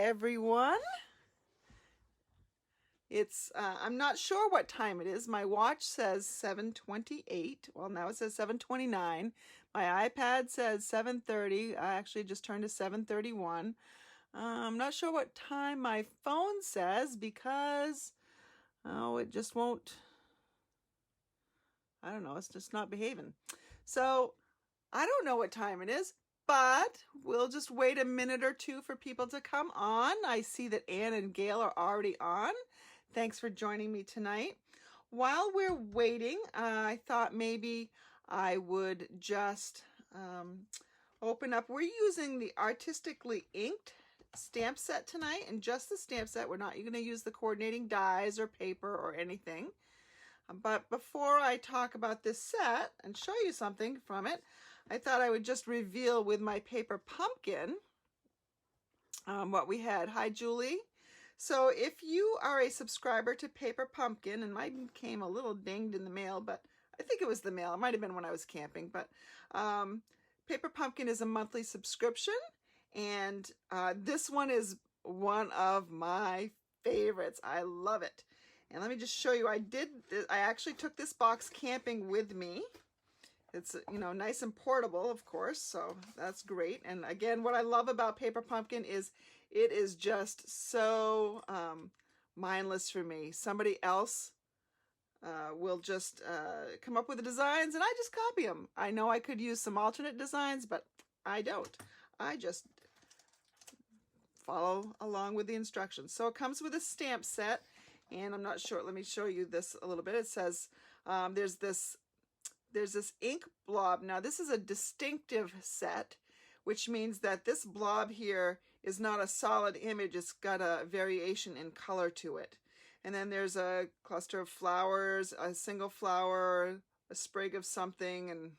everyone. It's I'm not sure what time it is. My watch says 7:28. Well, now it says 7:29. My iPad says 7:30. I actually just turned to 7:31. I'm not sure what time my phone says because it just won't. I don't know. It's just not behaving. So I don't know what time it is. But we'll just wait a minute or two for people to come on. I see that Anne and Gail are already on. Thanks for joining me tonight. While we're waiting, I thought maybe I would just open up. We're using the Artistically Inked stamp set tonight, and just the stamp set. We're not going to use the coordinating dies or paper or anything. But before I talk about this set and show you something from it, I thought I would just reveal with my paper pumpkin what we had. Hi, Julie. So if you are a subscriber to Paper Pumpkin, and mine came a little dinged in the mail, but I think it was the mail. It might have been when I was camping. But Paper Pumpkin is a monthly subscription, and this one is one of my favorites. I love it. And let me just show you, I actually took this box camping with me. It's, nice and portable, of course, so that's great. And again, what I love about Paper Pumpkin is it is just so mindless for me. Somebody else will just come up with the designs, and I just copy them. I know I could use some alternate designs, but I don't. I just follow along with the instructions. So it comes with a stamp set. And I'm not sure, let me show you this a little bit. It says there's this ink blob. Now this is a distinctive set, which means that this blob here is not a solid image. It's got a variation in color to it. And then there's a cluster of flowers, a single flower, a sprig of something, and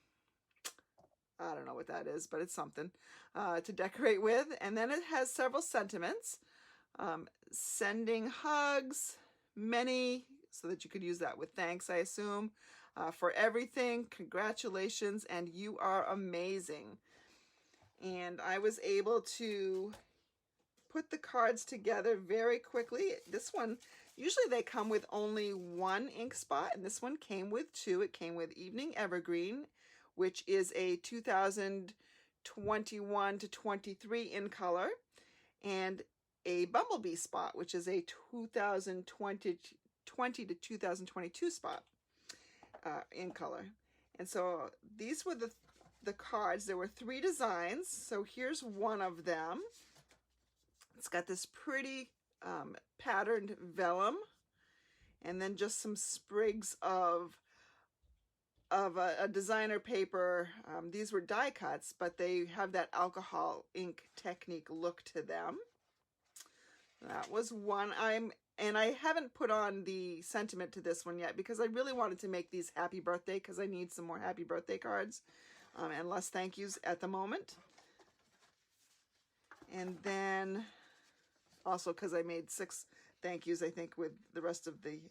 I don't know what that is, but it's something to decorate with. And then it has several sentiments. Sending hugs, many, so that you could use that with thanks, I assume, for everything, congratulations, and you are amazing. And I was able to put the cards together very quickly. This one, usually they come with only one ink spot, and this one came with two. It came with Evening Evergreen, which is a 2021 to 23 in color, and a Bumblebee spot, which is a 2020 to 2022 spot in color. And so these were the cards. There were 3 designs. So here's one of them. It's got this pretty patterned vellum, and then just some sprigs of a designer paper. These were die cuts, but they have that alcohol ink technique look to them. That was one. And I haven't put on the sentiment to this one yet because I really wanted to make these happy birthday, because I need some more happy birthday cards and less thank yous at the moment. And then also because I made 6 thank yous, I think, with the rest of the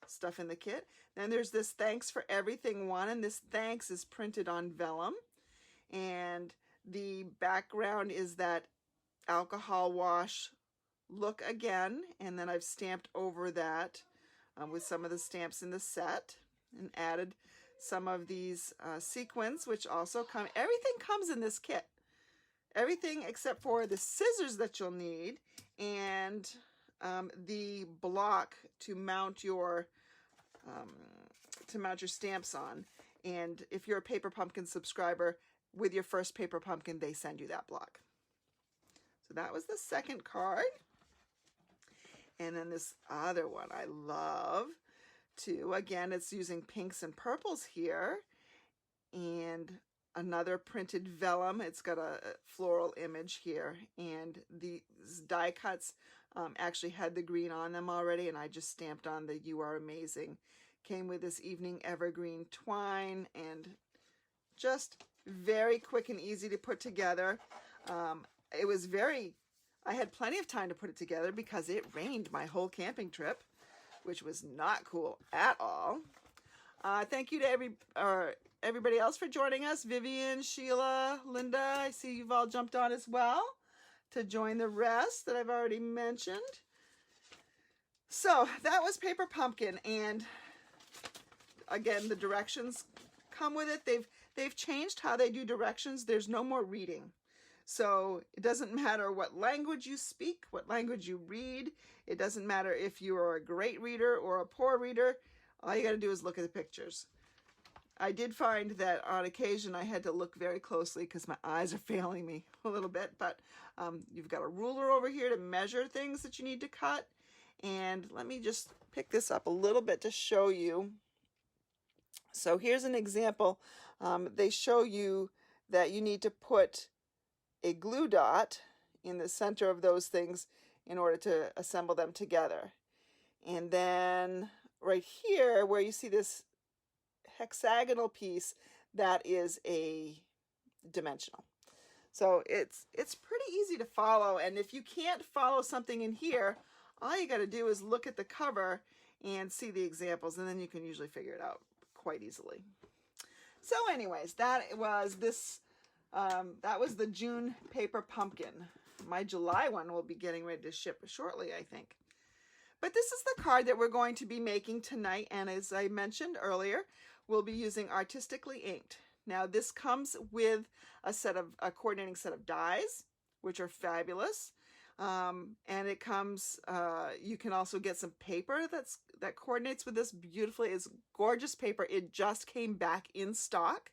stuff in the kit. Then there's this thanks for everything one, and this thanks is printed on vellum. And the background is that alcohol wash look again, and then I've stamped over that with some of the stamps in the set, and added some of these sequins, which also come. Everything comes in this kit, everything except for the scissors that you'll need, and the block to mount your stamps on. And if you're a Paper Pumpkin subscriber, with your first Paper Pumpkin, they send you that block. So that was the second card. And then this other one I love too. Again, it's using pinks and purples here. And another printed vellum. It's got a floral image here. And these die cuts actually had the green on them already. And I just stamped on the You Are Amazing. Came with this Evening Evergreen twine. And just very quick and easy to put together. It was I had plenty of time to put it together because it rained my whole camping trip, which was not cool at all. Thank you to everybody else for joining us. Vivian, Sheila, Linda, I see you've all jumped on as well. to join the rest that I've already mentioned. So that was Paper Pumpkin, and again, the directions come with it. They've changed how they do directions. There's no more reading. So it doesn't matter what language you speak, what language you read. It doesn't matter if you are a great reader or a poor reader. All you got to do is look at the pictures. I did find that on occasion I had to look very closely because my eyes are failing me a little bit, but you've got a ruler over here to measure things that you need to cut. And let me just pick this up a little bit to show you. So here's an example. They show you that you need to put a glue dot in the center of those things in order to assemble them together. And then right here where you see this hexagonal piece, that is a dimensional. So it's pretty easy to follow, and if you can't follow something in here, all you got to do is look at the cover and see the examples, and then you can usually figure it out quite easily. So anyways, that was the June Paper Pumpkin. My July one will be getting ready to ship shortly, I think. But this is the card that we're going to be making tonight, and as I mentioned earlier, we'll be using Artistically Inked. Now this comes with a coordinating set of dies, which are fabulous. And it comes, you can also get some paper that coordinates with this beautifully. It's gorgeous paper. It just came back in stock.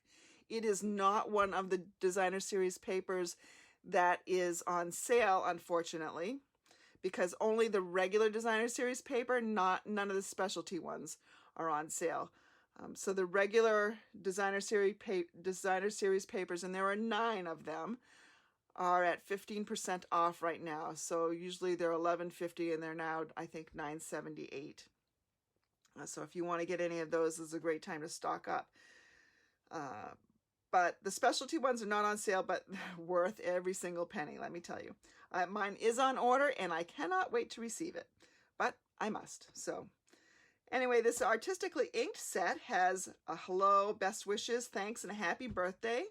It is not one of the designer series papers that is on sale, unfortunately, because only the regular designer series paper, none of the specialty ones are on sale. So the regular designer series papers, and there are 9 of them, are at 15% off right now. So usually they're $11.50 and they're now, I think, $9.78. So if you want to get any of those, this is a great time to stock up. But the specialty ones are not on sale, but worth every single penny, let me tell you. Mine is on order and I cannot wait to receive it, but I must. So anyway, this Artistically Inked set has a hello, best wishes, thanks, and a happy birthday.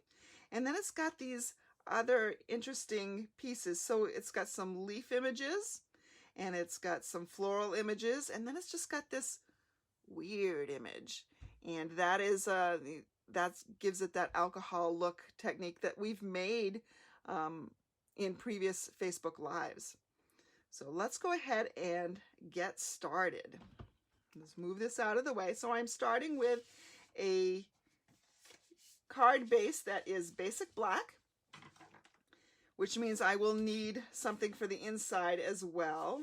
And then it's got these other interesting pieces. So it's got some leaf images, and it's got some floral images, and then it's just got this weird image. And that is that gives it that alcohol look technique that we've made in previous Facebook Lives. So let's go ahead and get started. Let's move this out of the way. So I'm starting with a card base that is basic black, which means I will need something for the inside as well,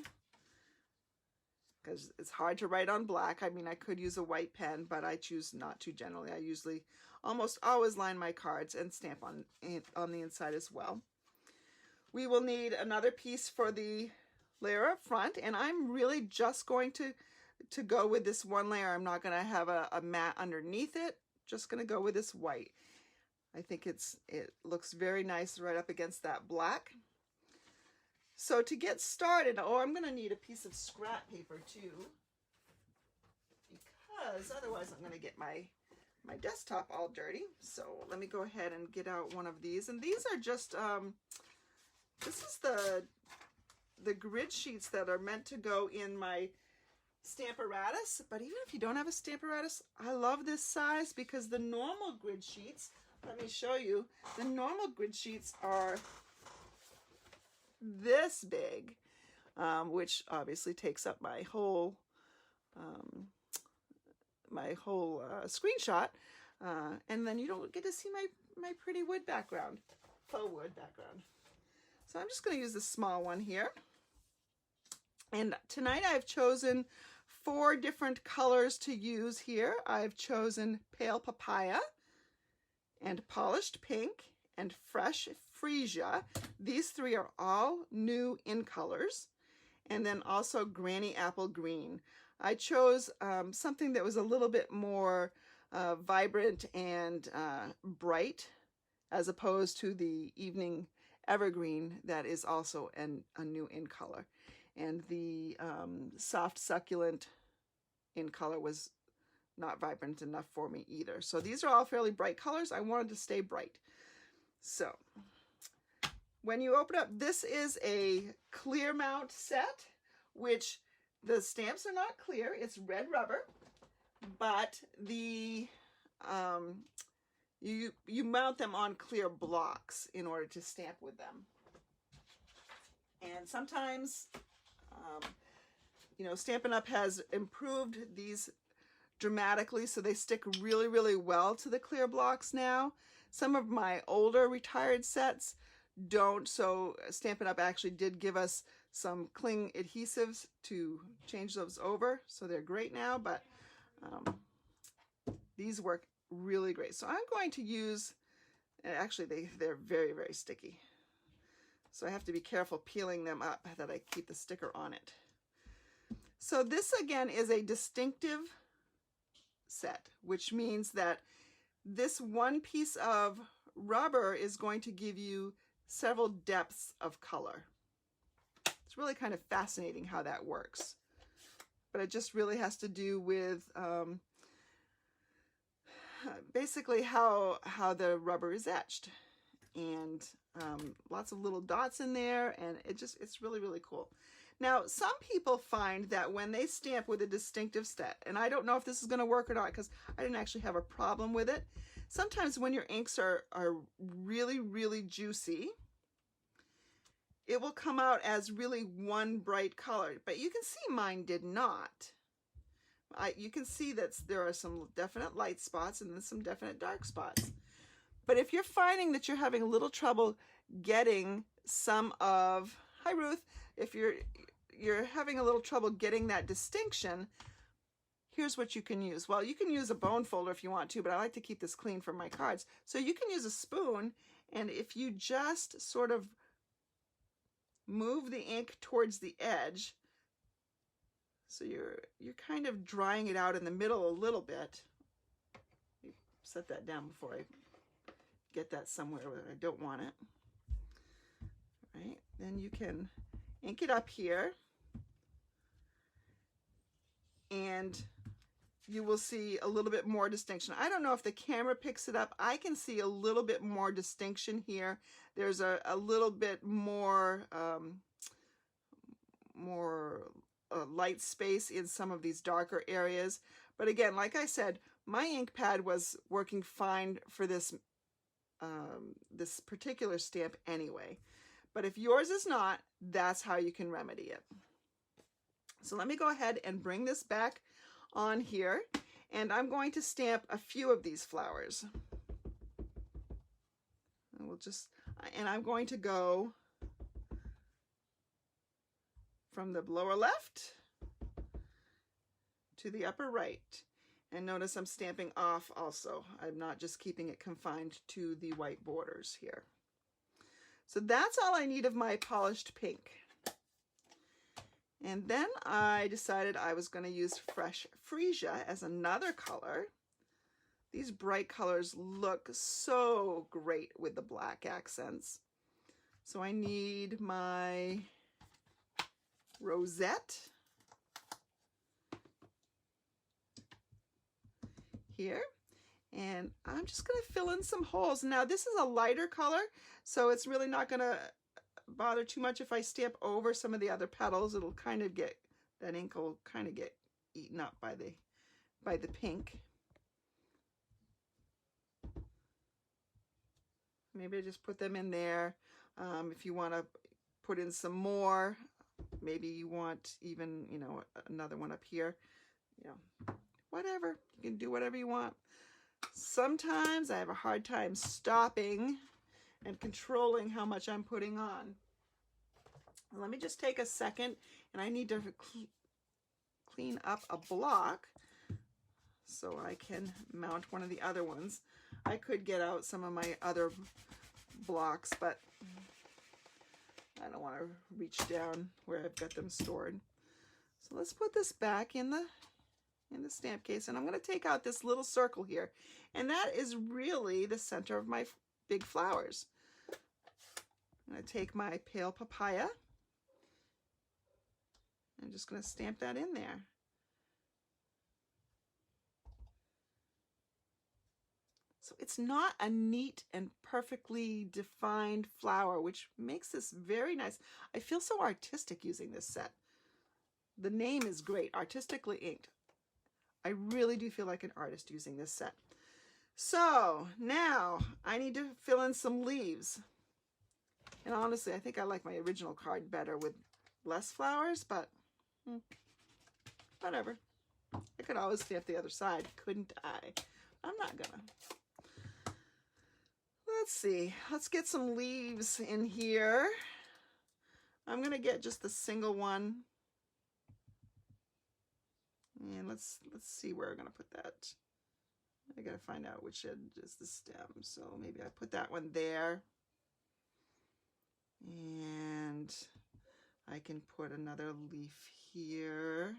because it's hard to write on black. I mean, I could use a white pen, but I choose not to generally. I usually almost always line my cards and stamp on the inside as well. We will need another piece for the layer up front, and I'm really just going to go with this one layer. I'm not going to have a mat underneath it, just going to go with this white. I think it looks very nice right up against that black. So to get started, I'm going to need a piece of scrap paper too, because otherwise I'm going to get my desktop all dirty. So let me go ahead and get out one of these. And these are just, this is the grid sheets that are meant to go in my Stamparatus. But even if you don't have a Stamparatus, I love this size because the normal grid sheets, let me show you, the normal grid sheets are this big, which obviously takes up my whole screenshot, and then you don't get to see my pretty wood background, faux wood background. So I'm just going to use the small one here. And tonight I've chosen 4 different colors to use here. I've chosen Pale Papaya and Polished Pink and Fresh Freesia. These 3 are all new in colors. And then also Granny Apple Green. I chose something that was a little bit more vibrant and bright, as opposed to the Evening Evergreen that is also a new in color. And the Soft Succulent in color was not vibrant enough for me either. So these are all fairly bright colors. I wanted to stay bright. So when you open up, this is a clear mount set, which the stamps are not clear. It's red rubber, but the you mount them on clear blocks in order to stamp with them. And sometimes, you know, Stampin' Up! Has improved these dramatically, so they stick really, really well to the clear blocks now. Some of my older retired sets don't, so Stampin' Up! Actually did give us some cling adhesives to change those over, so they're great now, but these work really great. So I'm going to use, actually they're very, very sticky, so I have to be careful peeling them up that I keep the sticker on it. So this again is a distinctive set, which means that this one piece of rubber is going to give you several depths of color. It's really kind of fascinating how that works, but it just really has to do with basically how the rubber is etched, and lots of little dots in there, and it's really, really cool. Now, some people find that when they stamp with a distinctive set, and I don't know if this is going to work or not because I didn't actually have a problem with it. Sometimes when your inks are really, really juicy, it will come out as really one bright color, but you can see mine did not. You can see that there are some definite light spots and then some definite dark spots. But if you're finding that you're having a little trouble getting some of, hi Ruth, if you're having a little trouble getting that distinction, here's what you can use. Well, you can use a bone folder if you want to, but I like to keep this clean for my cards. So you can use a spoon, and if you just sort of move the ink towards the edge, so you're kind of drying it out in the middle a little bit. Set that down before I get that somewhere where I don't want it. All right, then you can ink it up here, and you will see a little bit more distinction. I don't know if the camera picks it up. I can see a little bit more distinction here. There's a little bit more light space in some of these darker areas. But again, like I said, my ink pad was working fine for this this particular stamp anyway. But if yours is not, that's how you can remedy it. So let me go ahead and bring this back on here, and I'm going to stamp a few of these flowers. And I'm going to go from the lower left to the upper right. And notice I'm stamping off also. I'm not just keeping it confined to the white borders here. So that's all I need of my polished pink. And then I decided I was going to use fresh freesia as another color. These bright colors look so great with the black accents. So I need my rosette here, and I'm just going to fill in some holes. Now this is a lighter color, so it's really not going to bother too much if I stamp over some of the other petals. It'll kind of get, that ink will kind of get eaten up by the pink. Maybe I just put them in there. If you want to put in some more, maybe you want even, you know, another one up here, you know, whatever. You can do whatever you want. Sometimes I have a hard time stopping and controlling how much I'm putting on. Let me just take a second, and I need to clean up a block so I can mount one of the other ones. I could get out some of my other blocks, but I don't want to reach down where I've got them stored. So let's put this back in the stamp case, and I'm going to take out this little circle here, and that is really the center of my big flowers. I'm going to take my pale papaya. I'm just going to stamp that in there. So it's not a neat and perfectly defined flower, which makes this very nice. I feel so artistic using this set. The name is great, Artistically Inked. I really do feel like an artist using this set. So now I need to fill in some leaves. And honestly, I think I like my original card better with less flowers, but whatever. I could always stamp the other side, couldn't I? I'm not gonna. Let's see. Let's get some leaves in here. I'm gonna get just the single one. And let's see where I'm gonna put that. I gotta find out which end is the stem. So maybe I put that one there. And I can put another leaf here.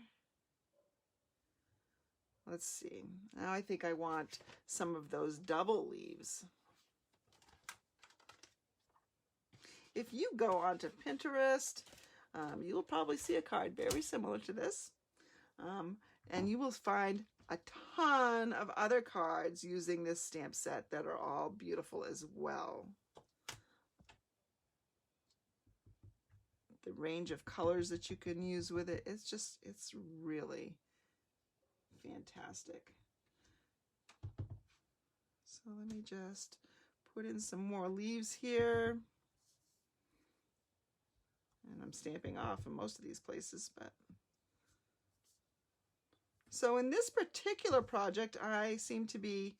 Let's see. Now I think I want some of those double leaves. If you go onto Pinterest, you will probably see a card very similar to this. And you will find a ton of other cards using this stamp set that are all beautiful as well. The range of colors that you can use with it, it's really fantastic. So let me just put in some more leaves here. And I'm stamping off in most of these places, but. So in this particular project, I seem to be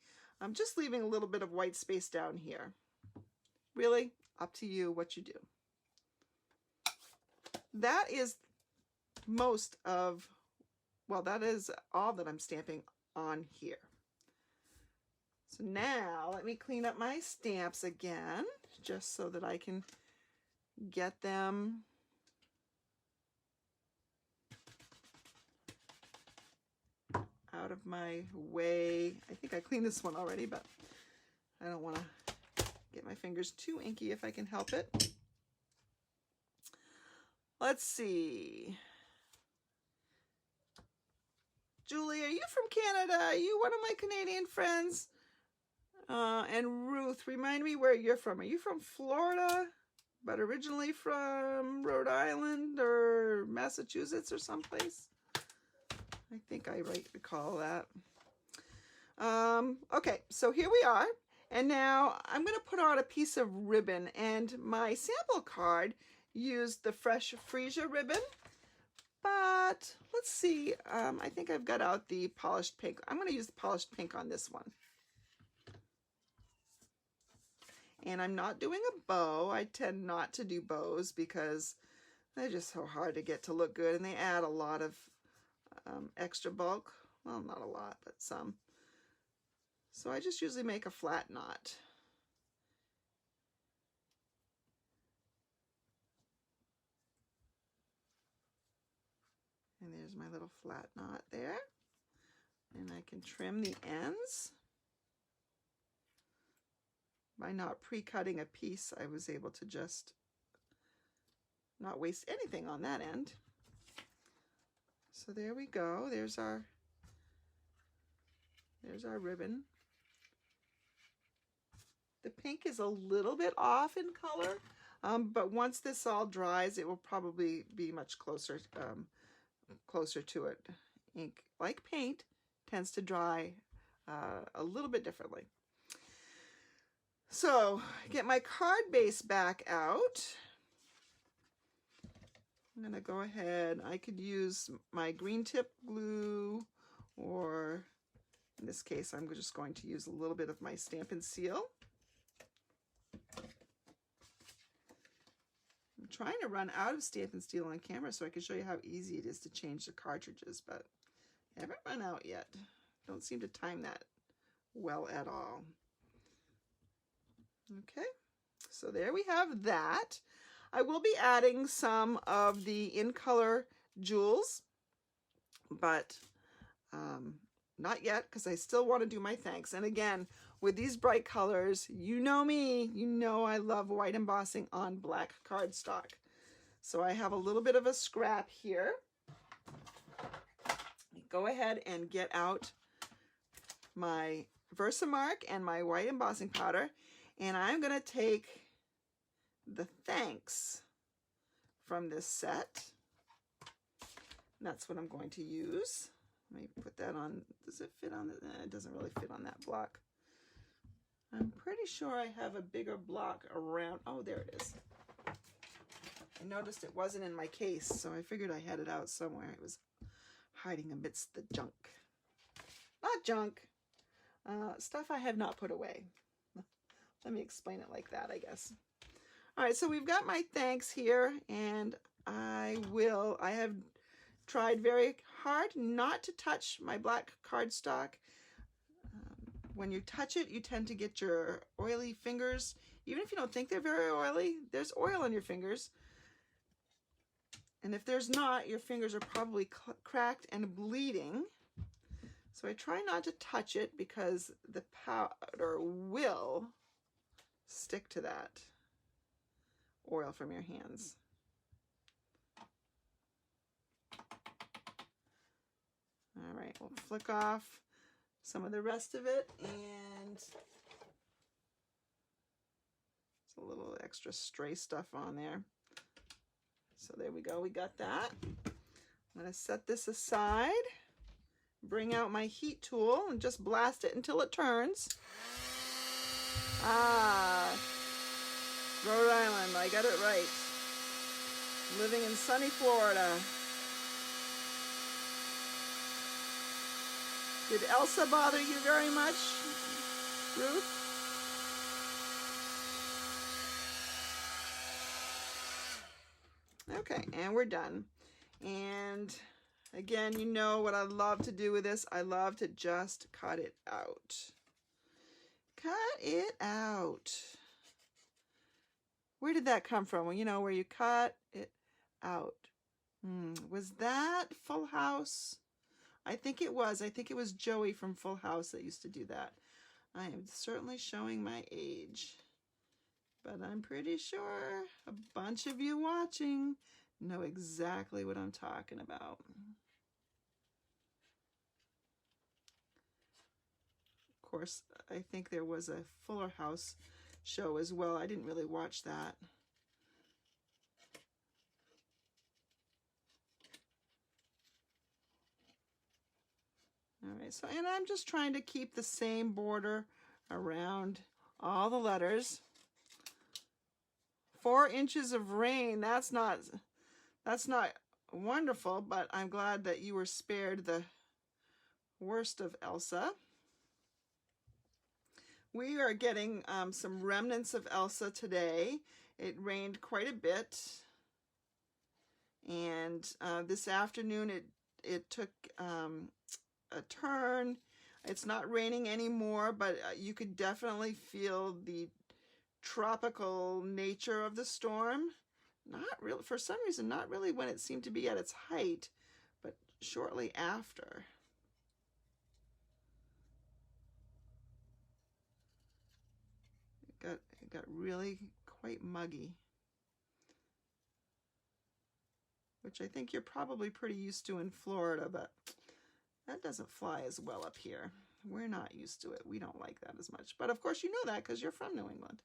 just leaving a little bit of white space down here. Really, up to you what you do. That is most of, well, that is all that I'm stamping on here. So now let me clean up my stamps again, just so that I can get them out of my way. I think I cleaned this one already, but I don't want to get my fingers too inky if I can help it. Let's see. Julie, are you from Canada? Are you one of my Canadian friends? And Ruth, remind me where you're from. Are you from Florida, but originally from Rhode Island or Massachusetts or someplace? I think I recall that. Okay, so here we are. And now I'm going to put on a piece of ribbon. And my sample card used the Fresh Freesia ribbon. But let's see. I think I've got out the polished pink. I'm going to use the polished pink on this one. And I'm not doing a bow. I tend not to do bows because they're just so hard to get to look good. And they add a lot of extra bulk. Well, not a lot, but some. So I just usually make a flat knot. And there's my little flat knot there. And I can trim the ends. By not pre-cutting a piece, I was able to just not waste anything on that end. So there we go. There's our ribbon. The pink is a little bit off in color, but once this all dries, it will probably be much closer to it. Ink, like paint, tends to dry a little bit differently. So get my card base back out. I'm going to go ahead. I could use my green tip glue, or in this case, I'm just going to use a little bit of my Stampin' Seal. I'm trying to run out of Stampin' Seal on camera so I can show you how easy it is to change the cartridges, but I haven't run out yet. Don't seem to time that well at all. Okay, so there we have that. I will be adding some of the in color jewels, but not yet because I still want to do my thanks. And again, with these bright colors, you know me, you know I love white embossing on black cardstock. So I have a little bit of a scrap here. Go ahead and get out my Versamark and my white embossing powder, and I'm going to take the thanks from this set. That's what I'm going to use. Let me put that on. Does it fit on the, it doesn't really fit on that block. I'm pretty sure I have a bigger block around. Oh, there it is. I noticed it wasn't in my case, so I figured I had it out somewhere. It was hiding amidst the junk. Not junk, stuff I have not put away. Let me explain it like that, I guess. All right, so we've got my thanks here, and I have tried very hard not to touch my black cardstock. When you touch it, you tend to get your oily fingers. Even if you don't think they're very oily, there's oil on your fingers. And if there's not, your fingers are probably cracked and bleeding. So I try not to touch it because the powder will stick to that oil from your hands. All right, we'll flick off some of the rest of it, and it's a little extra stray stuff on there. So there we go, we got that. I'm going to set this aside, bring out my heat tool, and just blast it until it turns. Ah, Rhode Island, I got it right. Living in sunny Florida. Did Elsa bother you very much, Ruth? Okay, and we're done. And again, you know what I love to do with this. I love to just cut it out. Cut it out. Where did that come from? Well, you know, where you cut it out. Was that Full House? I think it was. I think it was Joey from Full House that used to do that. I am certainly showing my age, but I'm pretty sure a bunch of you watching know exactly what I'm talking about. Of course, I think there was a Fuller House show as well. I didn't really watch that. All right, so, and I'm just trying to keep the same border around all the letters. 4 inches of rain, that's not wonderful, but I'm glad that you were spared the worst of Elsa. We are getting some remnants of Elsa today. It rained quite a bit, and this afternoon it took a turn. It's not raining anymore, but you could definitely feel the tropical nature of the storm. Not really, for some reason, not really when it seemed to be at its height, but shortly after. It got really quite muggy, which I think you're probably pretty used to in Florida, but that doesn't fly as well up here. We're not used to it. We don't like that as much. But of course you know that because you're from New England.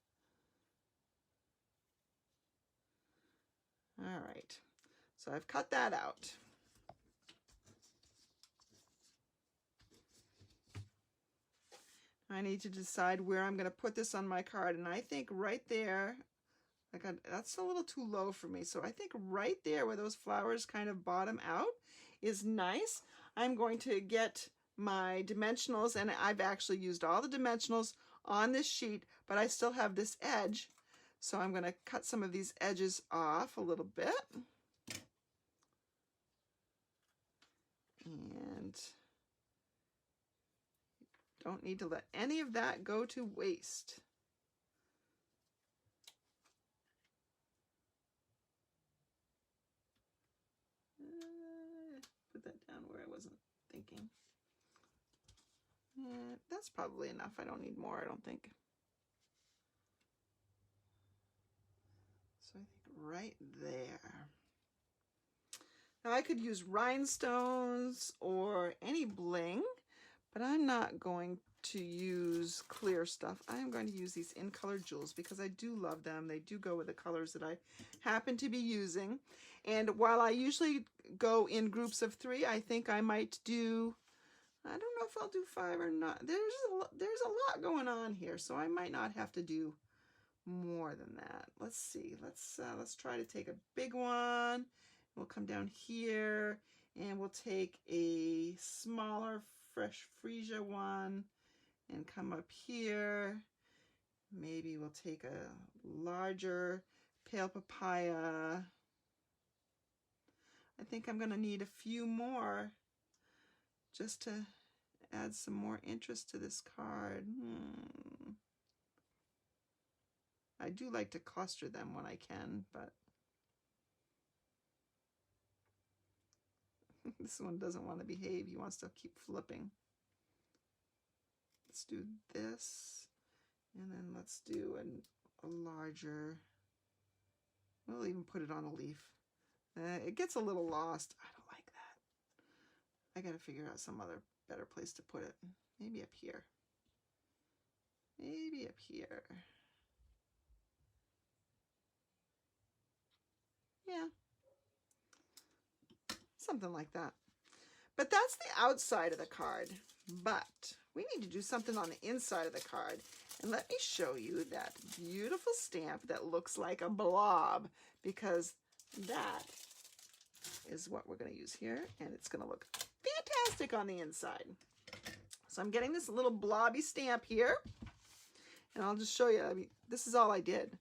All right, so I've cut that out. I need to decide where I'm going to put this on my card, and I think right there, that's a little too low for me, so I think right there where those flowers kind of bottom out is nice. I'm going to get my dimensionals, and I've actually used all the dimensionals on this sheet, but I still have this edge, so I'm going to cut some of these edges off a little bit. And don't need to let any of that go to waste. Put that down where I wasn't thinking. That's probably enough. I don't need more, I don't think. So I think right there. Now I could use rhinestones or any bling, but I'm not going to use clear stuff. I am going to use these in color jewels because I do love them. They do go with the colors that I happen to be using. And while I usually go in groups of 3, I think I might do, I don't know if I'll do 5 or not. There's a lot going on here, so I might not have to do more than that. Let's see. Let's try to take a big one. We'll come down here and we'll take a smaller fresh freesia one and come up here. Maybe we'll take a larger pale papaya. I think I'm going to need a few more just to add some more interest to this card. I do like to cluster them when I can, but this one doesn't want to behave. He wants to keep flipping. Let's do this, and then let's do a larger, we'll even put it on a leaf. It gets a little lost. I don't like that. I gotta figure out some other better place to put it. Maybe up here. Maybe up here. Yeah. Something like that. But that's the outside of the card. But we need to do something on the inside of the card. And let me show you that beautiful stamp that looks like a blob, because that is what we're going to use here. And it's going to look fantastic on the inside. So I'm getting this little blobby stamp here. And I'll just show you. I mean, this is all I did.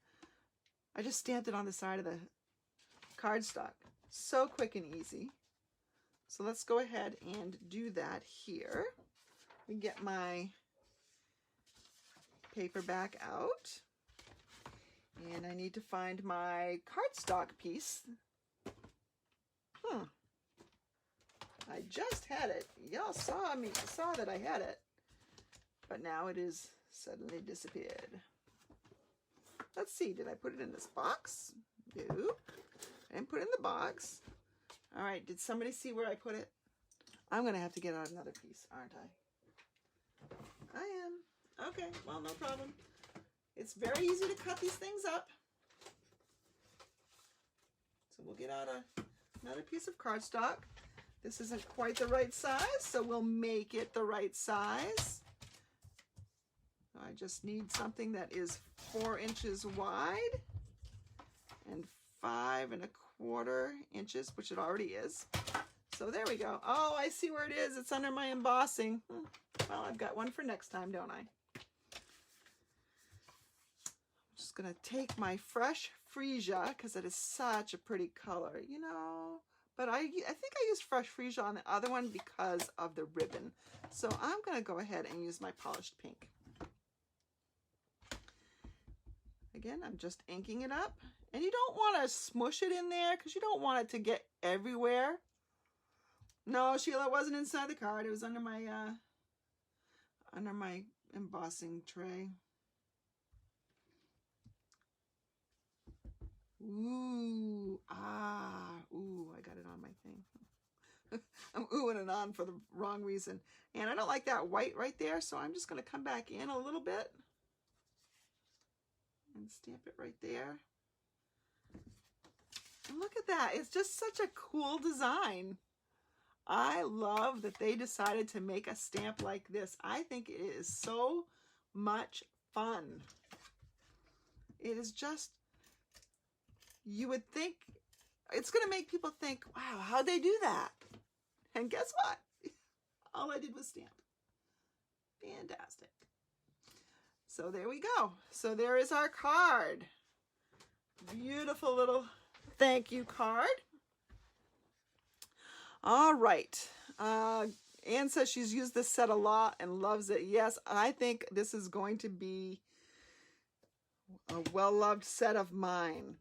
I just stamped it on the side of the cardstock. So quick and easy. So let's go ahead and do that here. We get my paper back out. And I need to find my cardstock piece. I just had it. Y'all saw that I had it. But now it is suddenly disappeared. Let's see, did I put it in this box? No. I didn't put it in the box. All right, did somebody see where I put it? I'm going to have to get out another piece, aren't I? I am. Okay, well, no problem. It's very easy to cut these things up. So we'll get out another piece of cardstock. This isn't quite the right size, so we'll make it the right size. I just need something that is 4 inches wide and 5 1/4 inches, which it already is. So there we go. Oh, I see where it is. It's under my embossing. Well, I've got one for next time, don't I? I'm just going to take my fresh freesia, because it is such a pretty color, you know. But I think I used fresh freesia on the other one because of the ribbon. So I'm going to go ahead and use my polished pink. Again, I'm just inking it up. And you don't want to smush it in there because you don't want it to get everywhere. No, Sheila, it wasn't inside the card. It was under my embossing tray. Ooh, ooh, I got it on my thing. I'm oohing and on for the wrong reason. And I don't like that white right there, so I'm just going to come back in a little bit and stamp it right there. And look at that. It's just such a cool design. I love that they decided to make a stamp like this. I think it is so much fun. It is just, you would think, it's going to make people think, wow, how'd they do that? And guess what? All I did was stamp. Fantastic. So there we go. So there is our card. Beautiful little thank you card. All right. Anne says she's used this set a lot and loves it. Yes, I think this is going to be a well-loved set of mine.